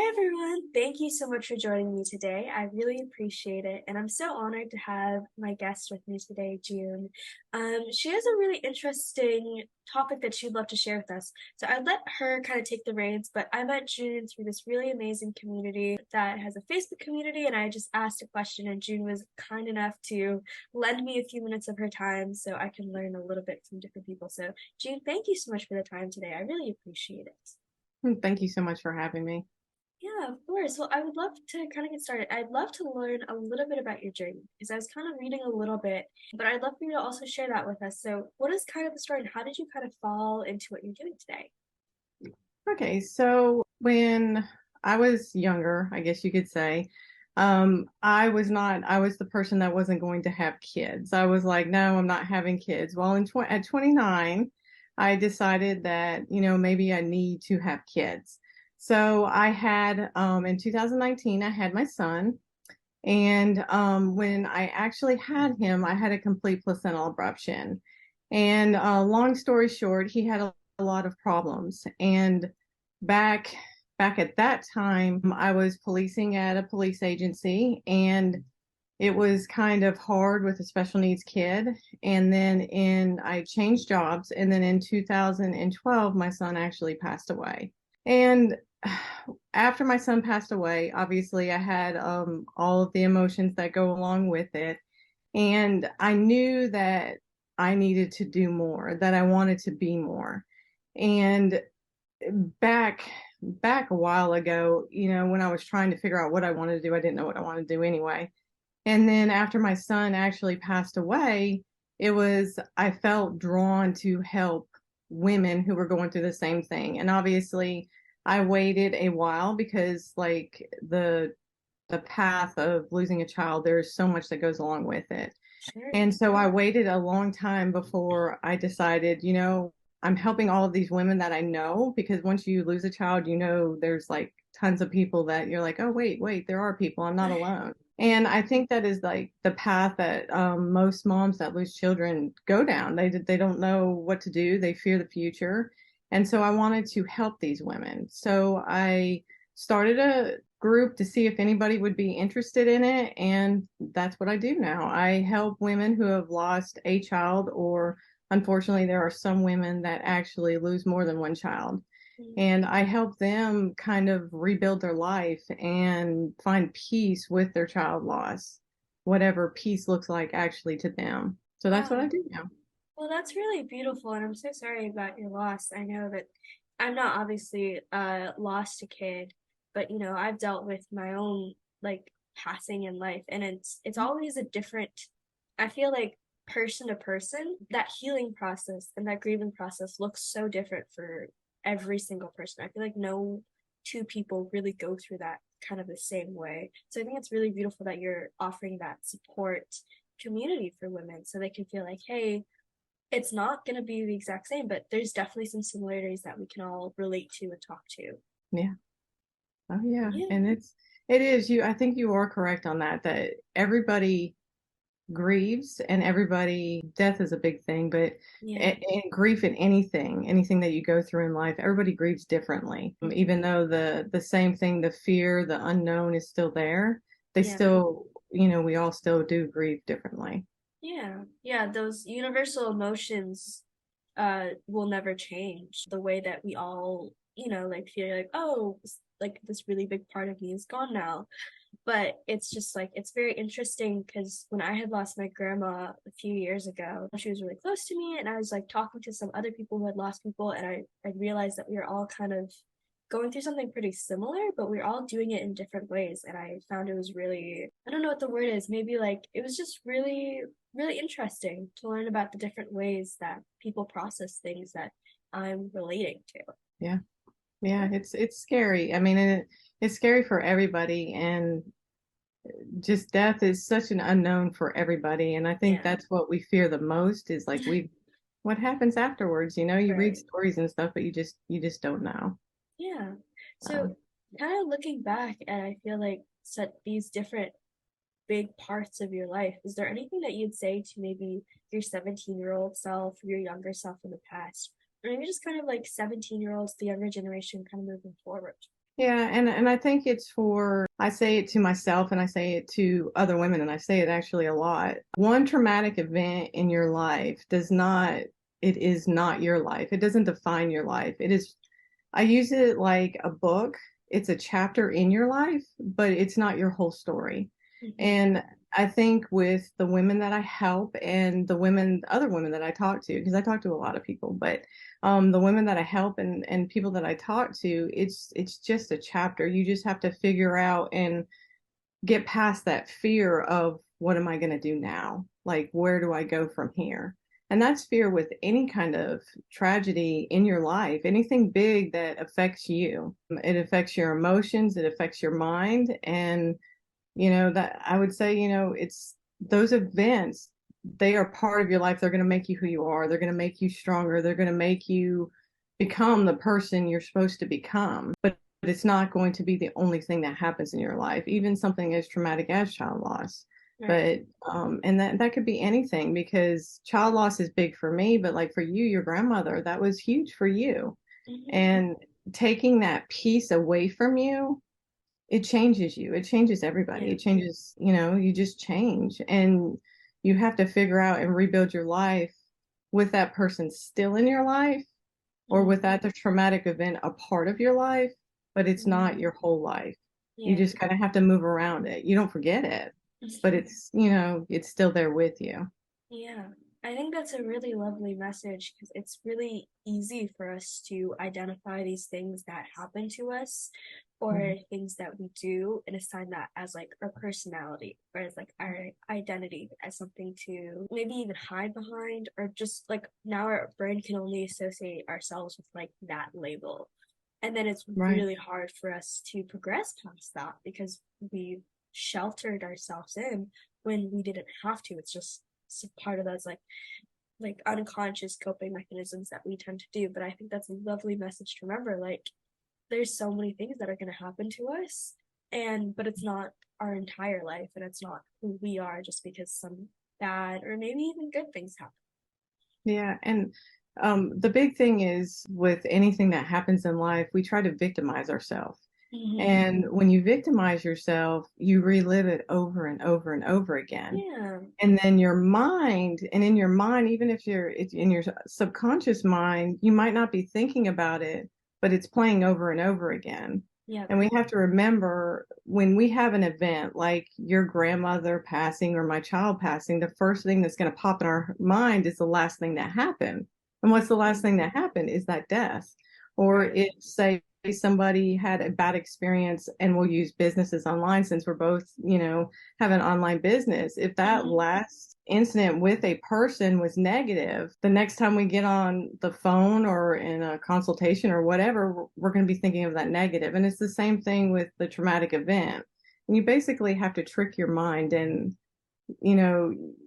Hi everyone. Thank you so much for joining me today. I really appreciate it, and I'm so honored to have my guest with me today, June. She has a really interesting topic that she'd love to share with us. So I'd let her kind of take the reins, but I met June through this really amazing community that has a Facebook community, and I just asked a question, and June was kind enough to lend me a few minutes of her time so I can learn a little bit from different people. So June, thank you so much for the time today. I really appreciate it. Thank you so much for having me. Yeah, of course. Well, I would love to kind of get started. I'd love to learn a little bit about your journey because I was kind of reading a little bit, but I'd love for you to also share that with us. So, what is kind of the story and how did you kind of fall into what you're doing today? Okay, so when I was younger, I guess you could say, I was the person that wasn't going to have kids. I was like, no, I'm not having kids. Well, at 29, I decided that, maybe I need to have kids. So in 2019, I had my son. And when I actually had him, I had a complete placental abruption. And long story short, he had a lot of problems. And back back at that time, I was policing at a police agency, and it was kind of hard with a special needs kid. And then I changed jobs, and then in 2012, my son actually passed away. And after my son passed away, obviously I had all of the emotions that go along with it. And I knew that I needed to do more, that I wanted to be more. And back back a while ago, when I was trying to figure out what I wanted to do, I didn't know what I wanted to do anyway. And then after my son actually passed away, I felt drawn to help women who were going through the same thing. And obviously, I waited a while because like the path of losing a child, there's so much that goes along with it. Sure. And so I waited a long time before I decided, I'm helping all of these women that I know, because once you lose a child, there's like tons of people that you're like, oh, wait, there are people. I'm not alone. And I think that is like the path that most moms that lose children go down. They don't know what to do. They fear the future. And so I wanted to help these women. So I started a group to see if anybody would be interested in it. And that's what I do now. I help women who have lost a child, or unfortunately, there are some women that actually lose more than one child. Mm. And I help them kind of rebuild their life and find peace with their child loss, whatever peace looks like actually to them. So that's what I Wow. do now. Well, that's really beautiful, and I'm so sorry about your loss. I know that I'm not obviously lost a kid, but I've dealt with my own like passing in life, and it's always a different, I feel like person to person, that healing process and that grieving process looks so different for every single person. I feel like no two people really go through that kind of the same way. So I think it's really beautiful that you're offering that support community for women so they can feel like, hey, it's not going to be the exact same, but there's definitely some similarities that we can all relate to and talk to. Yeah. Oh yeah. Yeah, And it is I think you are correct on that everybody grieves, and everybody, death is a big thing, but yeah, grief in anything that you go through in life, everybody grieves differently. Even though the same thing, the fear, the unknown is still there, they yeah, still, we all still do grieve differently. yeah, yeah. Those universal emotions will never change. The way that we all, like feel like, oh, like this really big part of me is gone now. But it's just like it's very interesting because when I had lost my grandma a few years ago, she was really close to me, and I was like talking to some other people who had lost people, and I realized that we were all kind of going through something pretty similar, but we are all doing it in different ways. And I found it was really, I don't know what the word is, maybe like it was just really, really interesting to learn about the different ways that people process things that I'm relating to. Yeah. Yeah, it's scary. I mean, it's scary for everybody, and just death is such an unknown for everybody. And I think Yeah. that's what we fear the most, is like what happens afterwards. You read Right. stories and stuff, but you just don't know. Yeah. So Um, kind of looking back, and I feel like set these different big parts of your life, is there anything that you'd say to maybe your 17-year-old self, your younger self in the past, or maybe just kind of like 17-year-olds, the younger generation kind of moving forward? Yeah, and I think it's for, I say it to myself and I say it to other women, and I say it actually a lot. One traumatic event in your life does not, it is not your life. It doesn't define your life. It is, I use it like a book. It's a chapter in your life, but it's not your whole story. Hmm. And I think with the women that I help and the women, other women that I talk to, because I talk to a lot of people, but the women that I help and people that I talk to, it's just a chapter. You just have to figure out and get past that fear of what am I going to do now? Like, where do I go from here? And that's fear with any kind of tragedy in your life, anything big that affects you. It affects your emotions, it affects your mind. And, that I would say, it's those events, they are part of your life. They're going to make you who you are. They're going to make you stronger. They're going to make you become the person you're supposed to become. But it's not going to be the only thing that happens in your life, even something as traumatic as child loss. Right. But and that could be anything, because child loss is big for me, but like for you, your grandmother, that was huge for you. Hmm. And taking that piece away from you, it changes you. It changes everybody. Yeah. It changes, you just change, and you have to figure out and rebuild your life with that person still in your life, or Hmm. with that the traumatic event a part of your life, but it's not Hmm. your whole life. You Yeah. just kind of have to move around it. You don't forget it, but it's still there with you. Yeah, I think that's a really lovely message because it's really easy for us to identify these things that happen to us or Mhm. things that we do and assign that as like our personality or as like our identity as something to maybe even hide behind or just like now our brain can only associate ourselves with like that label. And then it's Right. really hard for us to progress past that because we sheltered ourselves in when we didn't have to. It's just part of those like unconscious coping mechanisms that we tend to do. But I think that's a lovely message to remember. Like there's so many things that are going to happen to us, and but it's not our entire life, and it's not who we are just because some bad or maybe even good things happen. Yeah. And the big thing is with anything that happens in life, we try to victimize ourselves. Mm-hmm. And when you victimize yourself, you relive it over and over and over again. Yeah. And then your mind, and in your mind, even if it's in your subconscious mind, you might not be thinking about it, but it's playing over and over again. Yep. And we have to remember, when we have an event like your grandmother passing or my child passing, the first thing that's going to pop in our mind is the last thing that happened. And what's the last thing that happened is that death. Or Right. if, say, somebody had a bad experience, and we'll use businesses online since we're both, have an online business. If that Mm-hmm. last incident with a person was negative, the next time we get on the phone or in a consultation or whatever, we're going to be thinking of that negative. And it's the same thing with the traumatic event. And you basically have to trick your mind and,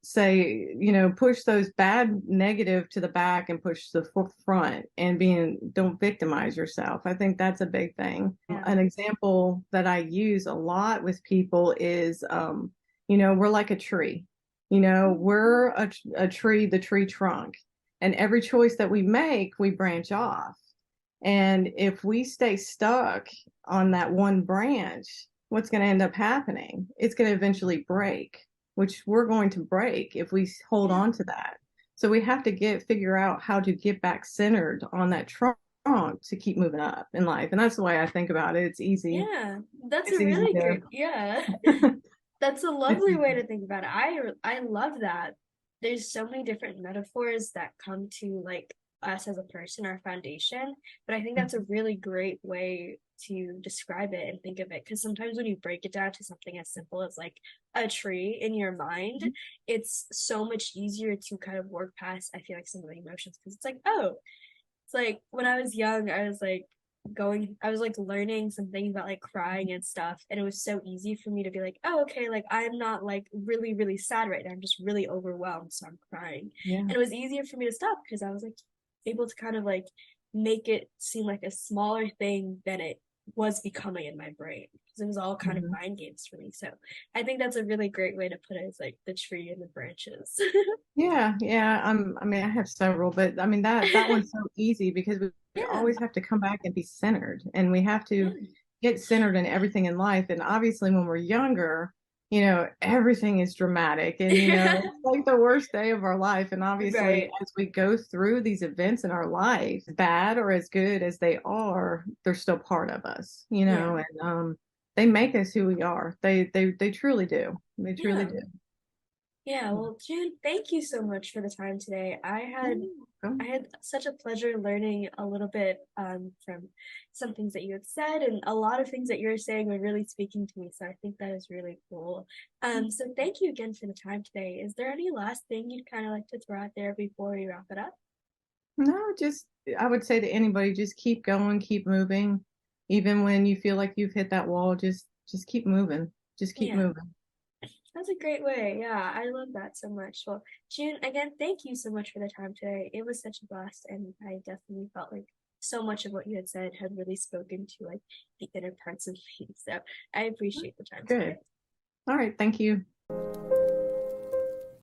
say, push those bad negative to the back and push the front, and don't victimize yourself. I think that's a big thing. Yeah. An example that I use a lot with people is, we're like a tree. We're a tree, the tree trunk, and every choice that we make, we branch off. And if we stay stuck on that one branch, what's going to end up happening? It's going to eventually break, which we're going to break if we hold Yeah. on to that. So we have to figure out how to get back centered on that trunk to keep moving up in life. And that's the way I think about it. It's easy. Yeah. That's It's a easy really to, great. Yeah. That's a it's lovely way easy. to think about it. I love that. There's so many different metaphors that come to like us as a person, our foundation, but I think that's a really great way to describe it and think of it because sometimes when you break it down to something as simple as like a tree in your mind, it's so much easier to kind of work past I feel like some of the emotions because it's like, oh, it's like when I was young, I was like learning some things about like crying and stuff. And it was so easy for me to be like, oh, okay, like I'm not like really, really sad right now. I'm just really overwhelmed. So I'm crying. Yeah. And it was easier for me to stop because I was like able to kind of like make it seem like a smaller thing than it was becoming in my brain because it was all kind of Mhm. mind games for me. So I think that's a really great way to put it is like the tree and the branches. Yeah, yeah. I mean, I have several, but I mean that one's so easy because we Yeah. always have to come back and be centered, and we have to Yeah. get centered in everything in life. And obviously, when we're younger, everything is dramatic and, it's like the worst day of our life. And obviously, Right. as we go through these events in our life, bad or as good as they are, they're still part of us, Yeah. and they make us who we are. They truly do. They truly Yeah. do. Yeah. Well, June, thank you so much for the time today. I Oh, had such a pleasure learning a little bit from some things that you had said, and a lot of things that you were saying were really speaking to me. So I think that is really cool. So thank you again for the time today. Is there any last thing you'd kind of like to throw out there before we wrap it up? no, just I would say to anybody, just keep going, keep moving. Even when you feel like you've hit that wall, just keep moving. Just keep Yeah, moving. that's a great way. Yeah, I love that so much. Well, June, again, thank you so much for the time today. It was such a blast, and I definitely felt like so much of what you had said had really spoken to like the inner parts of me. So I appreciate the time today. Good. All right, thank you.